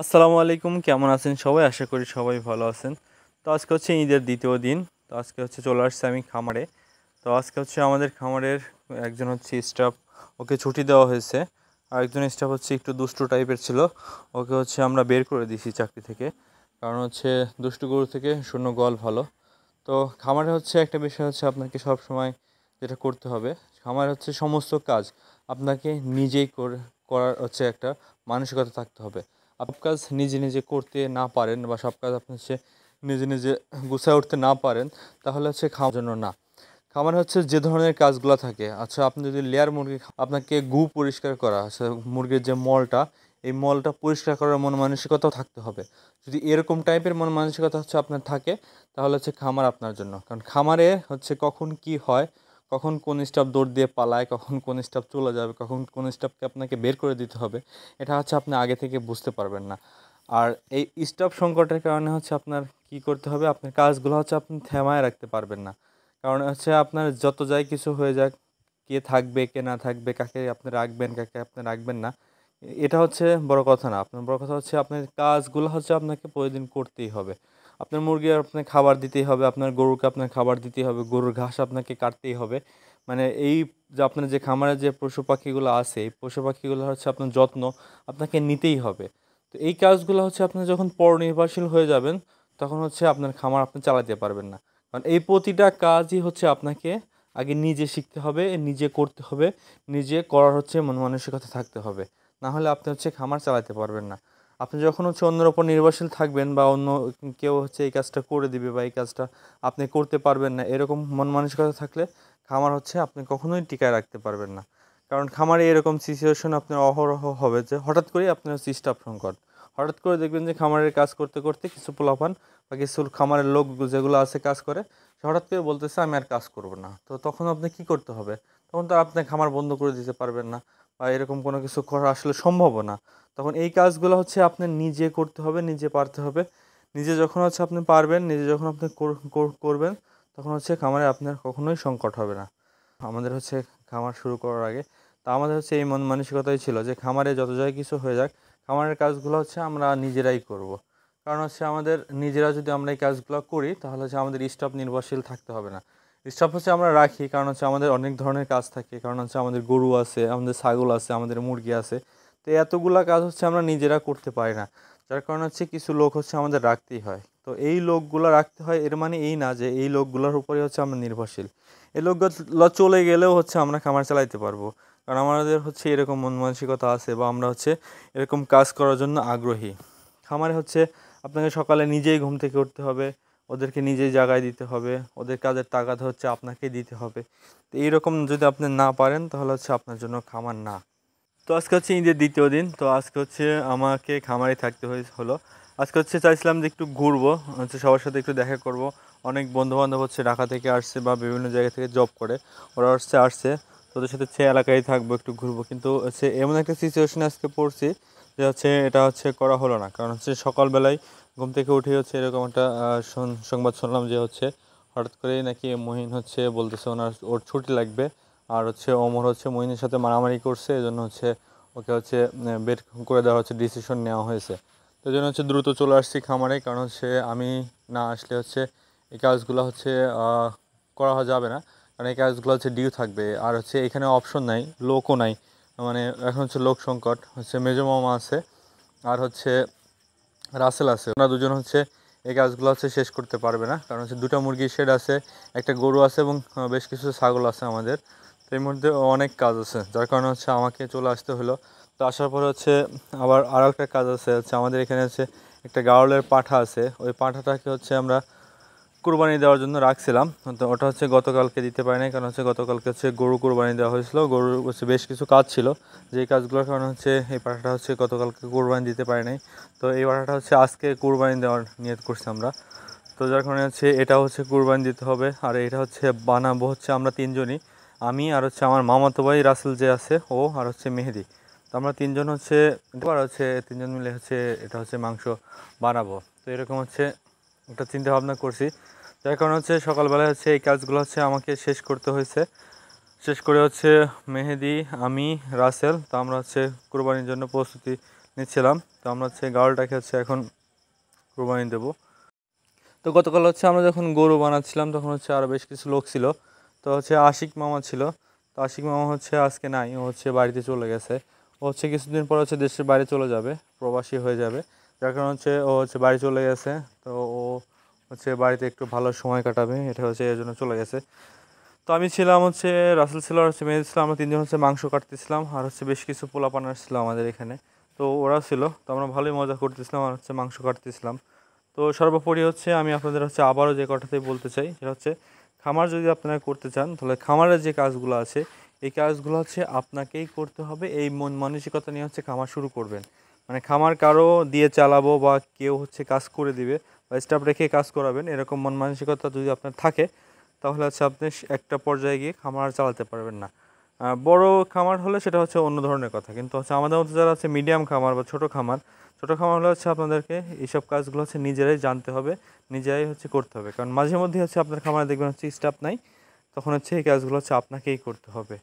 আসসালামু আলাইকুম, কেমন আছেন সবাই? আশা করি সবাই ভালো আছেন। তো আজকে হচ্ছে ঈদের দ্বিতীয় দিন। তো আজকে হচ্ছে চলে আসছি আমি খামারে। তো আজকে হচ্ছে আমাদের খামারের একজন হচ্ছে স্টাফ, ওকে ছুটি দেওয়া হয়েছে। আর একজন স্টাফ হচ্ছে একটু দুষ্টু টাইপের ছিল, ওকে হচ্ছে আমরা বের করে দিয়েছি চাকরি থেকে। কারণ হচ্ছে দুষ্টু গরু থেকে শূন্য গোয়াল ভালো। তো খামারে হচ্ছে একটা বিষয় হচ্ছে আপনাকে সব সময় যেটা করতে হবে, খামার হচ্ছে সমস্ত কাজ আপনাকে নিজেই করার হচ্ছে একটা মানসিকতা থাকতে হবে। সব কাজ নিজে নিজে করতে না পারেন বা সব কাজ আপনি হচ্ছে নিজে নিজে গুছায় উঠতে না পারেন, তাহলে হচ্ছে খাওয়ার জন্য না। খামারে হচ্ছে যে ধরনের কাজগুলো থাকে, আচ্ছা আপনি যদি লেয়ার মুরগি আপনাকে গু পরিষ্কার করা, আচ্ছা মুরগির যে মলটা, এই মলটা পরিষ্কার করার মন মানসিকতাও থাকতে হবে। যদি এরকম টাইপের মন মানসিকতা হচ্ছে আপনার থাকে, তাহলে হচ্ছে খামার আপনার জন্য। কারণ খামারে হচ্ছে কখন কি হয়, কখন কোন স্টাফ দৌড় দিয়ে পালায়, কখন কোন স্টাফ চলে যাবে, কখন কোন স্টাফকে আপনাকে বের করে দিতে হবে, এটা হচ্ছে আপনি আগে থেকে বুঝতে পারবেন না। আর এই স্টাফ সংকটের কারণে হচ্ছে আপনার কি করতে হবে, আপনার কাজগুলো হচ্ছে আপনি থামায় রাখতে পারবেন না। কারণ হচ্ছে আপনার যত যাই কিছু হয়ে যাক, কে থাকবে কে না থাকবে, কাকে আপনি রাখবেন কাকে আপনি রাখবেন না, এটা হচ্ছে বড় কথা না। আপনার বড় কথা হচ্ছে আপনার কাজগুলো হচ্ছে আপনাকে প্রতিদিন করতেই হবে। আপনার মুরগি আপনার খাবার দিতেই হবে, আপনার গরুকে আপনার খাবার দিতেই হবে, গরুর ঘাস আপনাকে কাটতেই হবে। মানে এই যে আপনার যে খামারে যে পশু পাখিগুলো আছে, এই পশু পাখিগুলো হচ্ছে আপনার যত্ন আপনাকে নিতেই হবে। তো এই কাজগুলো হচ্ছে আপনি যখন পরনির্ভরশীল হয়ে যাবেন, তখন হচ্ছে আপনার খামার আপনি চালাতে পারবেন না। কারণ এই প্রতিটা কাজই হচ্ছে আপনাকে আগে নিজে শিখতে হবে, নিজে করতে হবে, নিজে করার হচ্ছে মন মানসিকতা থাকতে হবে। না হলে আপনি হচ্ছে খামার চালাতে পারবেন না। আপনি যখন হচ্ছে অন্যের ওপর নির্ভরশীল থাকবেন বা অন্য কেউ হচ্ছে এই কাজটা করে দিবে বা এই কাজটা আপনি করতে পারবেন না, এরকম মন মানসিকতা থাকলে খামার হচ্ছে আপনি কখনোই টিকায় রাখতে পারবেন না। কারণ খামারে এরকম সিচুয়েশন আপনার অহরহ হবে যে হঠাৎ করেই আপনার হচ্ছে স্টাফ সংকট। হঠাৎ করে দেখবেন যে খামারের কাজ করতে করতে কিছু পোলাপান বা কিছু খামারের লোক যেগুলো আছে কাজ করে, সে হঠাৎ করে বলতেছে আমি আর কাজ করব না। তো তখন আপনি কি করতে হবে? তখন তো আপনি খামার বন্ধ করে দিতে পারবেন না, বা এরকম কোনো কিছু করা আসলে সম্ভবও না। তখন এই কাজগুলো হচ্ছে আপনার নিজে করতে হবে, নিজে পারতে হবে। নিজে যখন হচ্ছে আপনি পারবেন, নিজে যখন আপনি করবেন, তখন হচ্ছে খামারে আপনার কখনোই সংকট হবে না। আমাদের হচ্ছে খামার শুরু করার আগে তা আমাদের হচ্ছে এই মন মানসিকতাই ছিল যে খামারে যত যাই কিছু হয়ে যাক, খামারের কাজগুলো হচ্ছে আমরা নিজেরাই করব। কারণ হচ্ছে আমাদের নিজেরা যদি আমরা এই কাজগুলো করি, তাহলে হচ্ছে আমাদের স্টাফ নির্ভরশীল থাকতে হবে না। স্টাফ হচ্ছে আমরা রাখি কারণ হচ্ছে আমাদের অনেক ধরনের কাজ থাকে, কারণ হচ্ছে আমাদের গরু আছে, আমাদের ছাগল আছে, আমাদের মুরগি আছে। তো এতগুলা কাজ হচ্ছে আমরা নিজেরা করতে পারি না, যার কারণে হচ্ছে কিছু লোক হচ্ছে আমাদের রাখতেই হয়। তো এই লোকগুলো রাখতে হয়, এর মানে এই না যে এই লোকগুলোর উপরে হচ্ছে আমরা নির্ভরশীল। এই লোকগুলো চলে গেলেও হচ্ছে আমরা খামার চালাইতে পারবো। কারণ আমাদের হচ্ছে এরকম মন মানসিকতা আছে বা আমরা হচ্ছে এরকম কাজ করার জন্য আগ্রহী। খামারে হচ্ছে আপনাকে সকালে নিজেই ঘুম থেকে উঠতে হবে, ওদেরকে নিজেই জাগায় দিতে হবে, ওদের কাজের তাগাদা হচ্ছে আপনাকে দিতে হবে। তো এইরকম যদি আপনি না পারেন, তাহলে হচ্ছে আপনার জন্য খামার না। তো আজকে হচ্ছে ঈদের দ্বিতীয় দিন। তো আজকে হচ্ছে আমাকে খামারে থাকতে হলো। আজকে হচ্ছে চাইছিলাম যে একটু ঘুরবো, হচ্ছে সবার সাথে একটু দেখা করব। অনেক বন্ধুবান্ধব হচ্ছে ঢাকা থেকে আসছে বা বিভিন্ন জায়গা থেকে জব করে, ওরা আসছে। তো ওদের সাথে হচ্ছে এলাকায় থাকবো, একটু ঘুরবো। কিন্তু হচ্ছে এমন একটা সিচুয়েশনে আজকে পড়ছি যে হচ্ছে এটা হচ্ছে করা হলো না। কারণ হচ্ছে সকালবেলায় ঘুম থেকে উঠে হচ্ছে এরকম একটা সংবাদ শুনলাম যে হচ্ছে হঠাৎ করেই নাকি মহিন হচ্ছে বলতেছে ওর ছুটি লাগবে। আর হচ্ছে ওমর হচ্ছে মঈনের সাথে মারামারি করছে, এজন্য হচ্ছে ওকে হচ্ছে বের করে দেওয়া হচ্ছে, ডিসিশন নেওয়া হয়েছে। তো এই জন্য হচ্ছে দ্রুত চলে আসছি খামারে। কারণ হচ্ছে আমি না আসলে হচ্ছে এই কাজগুলো হচ্ছে করা যাবে না। কারণ এই কাজগুলো হচ্ছে ডিউ থাকবে, আর হচ্ছে এখানে অপশন নাই, লোকও নাই। মানে এখন হচ্ছে লোক সংকট, হচ্ছে মেজো মামা আছে আর হচ্ছে রাসেল আছে, ওরা দুজন হচ্ছে এই কাজগুলো হচ্ছে শেষ করতে পারবে না। কারণ হচ্ছে দুটো মুরগির শেড আছে, একটা গরু আছে এবং বেশ কিছু ছাগল আছে আমাদের। তো এর মধ্যে অনেক কাজ আছে, যার কারণে হচ্ছে আমাকে চলে আসতে হলো। তো আসার পরে হচ্ছে আবার আরও একটা কাজ আছে, হচ্ছে আমাদের এখানে হচ্ছে একটা গাওলের পাঠা আছে। ওই পাঠাটাকে হচ্ছে আমরা কুরবানি দেওয়ার জন্য রাখছিলাম। তো ওটা হচ্ছে গতকালকে দিতে পারি নাই, কারণ হচ্ছে গতকালকে হচ্ছে গরু কুরবানি দেওয়া হয়েছিল। গরুর হচ্ছে বেশ কিছু কাজ ছিল, যেই কাজগুলোর কারণে হচ্ছে এই পাঠাটা হচ্ছে গতকালকে কুরবানি দিতে পারি নাই। তো এই পাঠাটা হচ্ছে আজকে কুরবানি দেওয়ার নিয়ত করছি আমরা। তো যার কারণে হচ্ছে এটা হচ্ছে কুরবানি দিতে হবে। আর এটা হচ্ছে বানাবো হচ্ছে আমরা তিনজনই, আমি আর হচ্ছে আমার মামাতো ভাই রাসেল যে আছে ও, আর হচ্ছে মেহেদি। তো আমরা তিনজন হচ্ছে তিনজন মিলে হচ্ছে এটা হচ্ছে মাংস বানাবো। তো এরকম হচ্ছে একটা চিন্তা ভাবনা করছি, যার কারণে হচ্ছে সকালবেলায় হচ্ছে এই কাজগুলো হচ্ছে আমাকে শেষ করতে হয়েছে। শেষ করে হচ্ছে মেহেদি, আমি, রাসেল, তো আমরা হচ্ছে কুরবানির জন্য প্রস্তুতি নিচ্ছিলাম। তো আমরা হচ্ছে গাড়লটাকে হচ্ছে এখন কোরবানি দেবো। তো গতকাল হচ্ছে আমরা যখন গরু বানাচ্ছিলাম তখন হচ্ছে আরও বেশ কিছু লোক ছিল। তো হচ্ছে আশিক মামা ছিল। তো আশিক মামা হচ্ছে আজকে নাই, ও হচ্ছে বাড়িতে চলে গেছে। ও হচ্ছে কিছুদিন পর হচ্ছে দেশের বাইরে চলে যাবে, প্রবাসী হয়ে যাবে। যার কারণে হচ্ছে ও হচ্ছে বাড়ি চলে গেছে। তো ও হচ্ছে বাড়িতে একটু ভালো সময় কাটাবে, এটা হচ্ছে এর জন্য চলে গেছে। তো আমি ছিলাম হচ্ছে, রাসেল ছিল আর হচ্ছে মেহেদি ছিল, আমরা তিনজন হচ্ছে মাংস কাটতেছিলাম আর হচ্ছে বেশ কিছু পোলাপান ছিল আমাদের এখানে। তো ওরা ছিল, তো আমরা ভালোই মজা করতেছিলাম আর হচ্ছে মাংস কাটতেছিলাম। তো সর্বোপরি হচ্ছে আমি আপনাদের হচ্ছে আবারও যে কথাটাই বলতে চাই সেটা হচ্ছে, খামার যদি আপনারা করতে চান তাহলে খামারের যে কাজগুলো আছে এই কাজগুলো হচ্ছে আপনাকেই করতে হবে। এই মন মানসিকতা নিয়ে হচ্ছে খামার শুরু করবেন। মানে খামার কারো দিয়ে চালাবো বা কেউ হচ্ছে কাজ করে দিবে বা স্টাফ রেখে কাজ করাবেন, এরকম মন মানসিকতা যদি আপনার থাকে তাহলে হচ্ছে আপনি একটা পর্যায়ে গিয়ে খামার চালাতে পারবেন না। বড় খামার হলে সেটা হচ্ছে অন্য ধরনের কথা, কিন্তু হচ্ছে আমাদের মধ্যে যারা আছে মিডিয়াম খামার বা ছোটো খামার হলে হচ্ছে আপনাদেরকে এইসব কাজগুলো হচ্ছে নিজেরাই জানতে হবে, নিজেরাই হচ্ছে করতে হবে। কারণ মাঝে মধ্যে হচ্ছে আপনার খামারে দেখবেন হচ্ছে স্টাফ নাই, তখন হচ্ছে এই কাজগুলো হচ্ছে আপনাকেই করতে হবে।